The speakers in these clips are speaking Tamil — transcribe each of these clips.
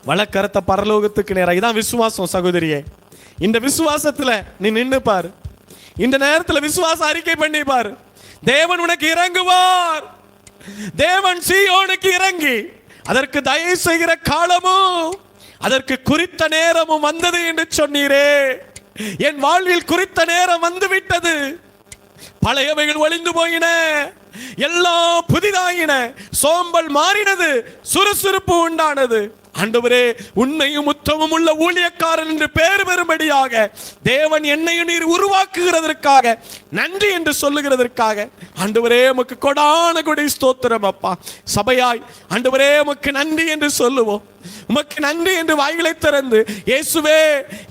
வழக்கரத்த பரலோகத்துக்கு நேரா. இதான் விசுவாசம் சகோதரியே. இந்த விசுவாசத்துல நீ நின்னு பாரு. இந்த நேரத்துல விசுவாச அறிக்கை பண்ணி பாரு. தேவன் உனக்கு இறங்குவார். தேவன் சீயோனுக்கு இறங்கி அதற்கு தயவு செய்கிற காலமும் அதற்கு குறித்த நேரமும் வந்தது என்று சொன்னீரே. என் வாழ்வில் குறித்த நேரம் வந்துவிட்டது. பழையவைகள் ஒளிந்து போயின, எல்லாம் புதிதாயின. சோம்பல் மாறினது, சுறுசுறுப்பு உண்டானது. ஆண்டவரே, உண்மையும் உத்தமும் உள்ள ஊழியக்காரன் என்று பெயர் பெறும்படியாக தேவன் என்னையும் நீர் உருவாக்குகிறதற்காக நன்றி என்று சொல்லுகிறதற்காக ஆண்டவரே உமக்கு கொடான கொடி ஸ்தோத்திரம் அப்பா. சபையாய் ஆண்டவரே உமக்கு நன்றி என்று சொல்லுவோம். உமக்கு நன்றி என்று வாய்களை திறந்து, இயேசுவே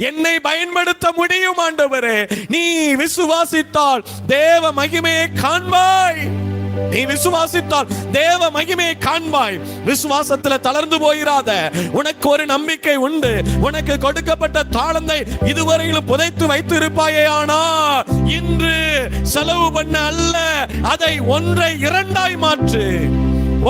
என்னை பயன்படுத்த முடியும் ஆண்டவரே. நீ விசுவாசித்தால் தேவ மகிமையை காண்பாய். நீ விசுவாசித்தால் தேவ மகிமையை காண்பாய். விசுவாசத்தில் தளர்ந்து போயிராத. உனக்கு ஒரு நம்பிக்கை உண்டு. உனக்கு கொடுக்கப்பட்ட தாளந்தை இதுவரையிலும் புதைத்து வைத்து இருப்பாயே. ஆனால் இன்று செலவு பண்ண அல்ல, அதை ஒன்றை இரண்டாய் மாற்று.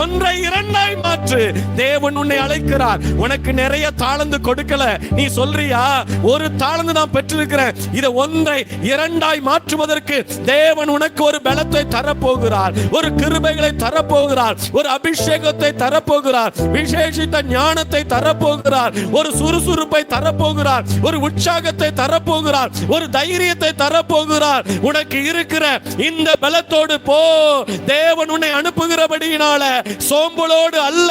ஒன்றை இரண்டாய் மாற்று. தேவன் உன்னை அழைக்கிறார். உனக்கு நிறைய தாளந்து கொடுக்கல. நீ சொல்றியா, ஒரு தாளந்து நான் பெற்றிருக்கிறேன், இதை ஒன்றை இரண்டாய் மாற்றுவதற்கு தேவன் உனக்கு ஒரு பலத்தை தரப்போகிறார். ஒரு கிருபைகளை தரப்போகிறார். ஒரு அபிஷேகத்தை தரப்போகிறார். விசேஷித்த ஞானத்தை தரப்போகிறார். ஒரு சுறுசுறுப்பை தரப்போகிறார். ஒரு உற்சாகத்தை தரப்போகிறார். ஒரு தைரியத்தை தரப்போகிறார். உனக்கு இருக்கிற இந்த பலத்தோடு போ. தேவன் உன்னை அனுப்புகிறபடியினால சோம்பலோடு அல்ல,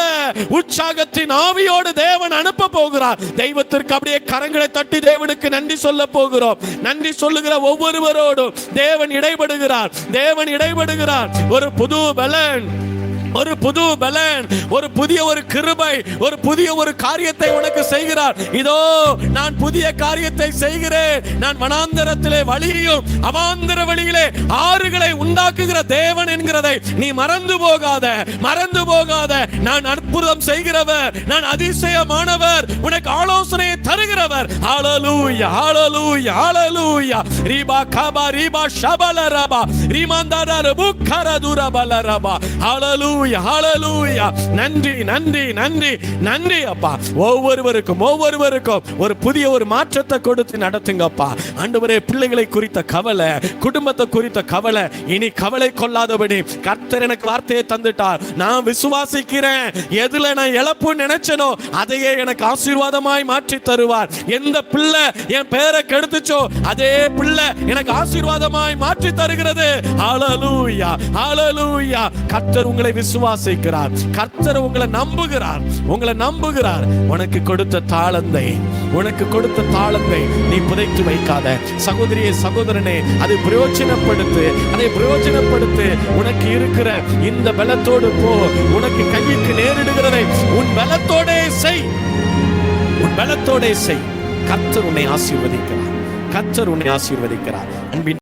உற்சாகத்தின் ஆவியோடு தேவன் அனுப்ப போகிறார். தெய்வத்திற்கு அப்படியே கரங்களை தட்டி தேவனுக்கு நன்றி சொல்ல போகிறோம். நன்றி சொல்லுகிற ஒவ்வொருவரோடும் தேவன் இடைபடுகிறார். தேவன் இடைபடுகிறார். ஒரு புது பலன், ஒரு புது பலன், ஒரு புதிய ஒரு கிருபை, ஒரு புதிய ஒரு காரியத்தை உனக்கு செய்கிறார். இதோ நான் புதிய காரியத்தை செய்கிறேன். நான் வனாந்தரத்திலே வழியையும் அவாந்தர வழியிலே ஆறுகளை உண்டாக்குகிற தேவன் என்கிறதை நீ மறந்து போகாத, மறந்து போகாத. நான் அற்புதம் செய்கிறவர், நான் அதிசயமானவர், உனக்கு ஆலோசனையை தருகிறவர். ஹalleluya, ஹalleluya, ஹalleluya. ரீபா கபா ரீபா ஷபலரபா ரீமாந்தாரா புக்கரதுரபலரபா. ஹalleluya, ஹalleluya. நன்றி, நன்றி, நன்றி, நன்றி அப்பா. ஒவ்வொருவருக்கும் ஒரு புதிய ஒரு மாற்றத்தை கொடுத்து நடத்துங்கப்பா. ஆண்டவரே, பிள்ளைகளை குறித்த கவலை, குடும்பத்தை குறித்த கவலை இனி கவலை கொள்ளாதபடி கர்த்தர் எனக்கு வார்த்தையை தந்துட்டார். நான் விசுவாசிக்கிறேன். எதுல நான் இழப்பு நினைச்சனோ அதையே எனக்கு ஆசீர்வாதமாய் மாற்றி தருவார். எந்த பிள்ளை என் பேரை கெடுத்துச்சோ அதே பிள்ளை எனக்கு ஆசீர்வாதமாய் மாற்றி தருகிறது. ஹalleluya, ஹalleluya. கர்த்தர் உங்களை விசுவாசிக்கிறார். கர்த்தர் உங்களை நம்புகிறார். உங்களை நம்புகிறார். உனக்கு கொடுத்த தாளந்தை, உனக்கு கொடுத்த தாளந்தை நீ புதைத்து வைக்காத. சகோதரியே, சகோதரனே, அதை பிரயோஜனப்படுத்து, அதை பிரயோஜனப்படுத்து. உனக்கு இருக்கிற இந்த பலத்தோடு போ. உனக்கு கைக்கு நேரிடுகிறதை உன் பலத்தோடே செய். உன் பலத்தோடே செய். கர்த்தர் உன்னை ஆசீர்வதிக்கிறார். கர்த்தர் உன்னை ஆசீர்வதிக்கிறார். அன்பின்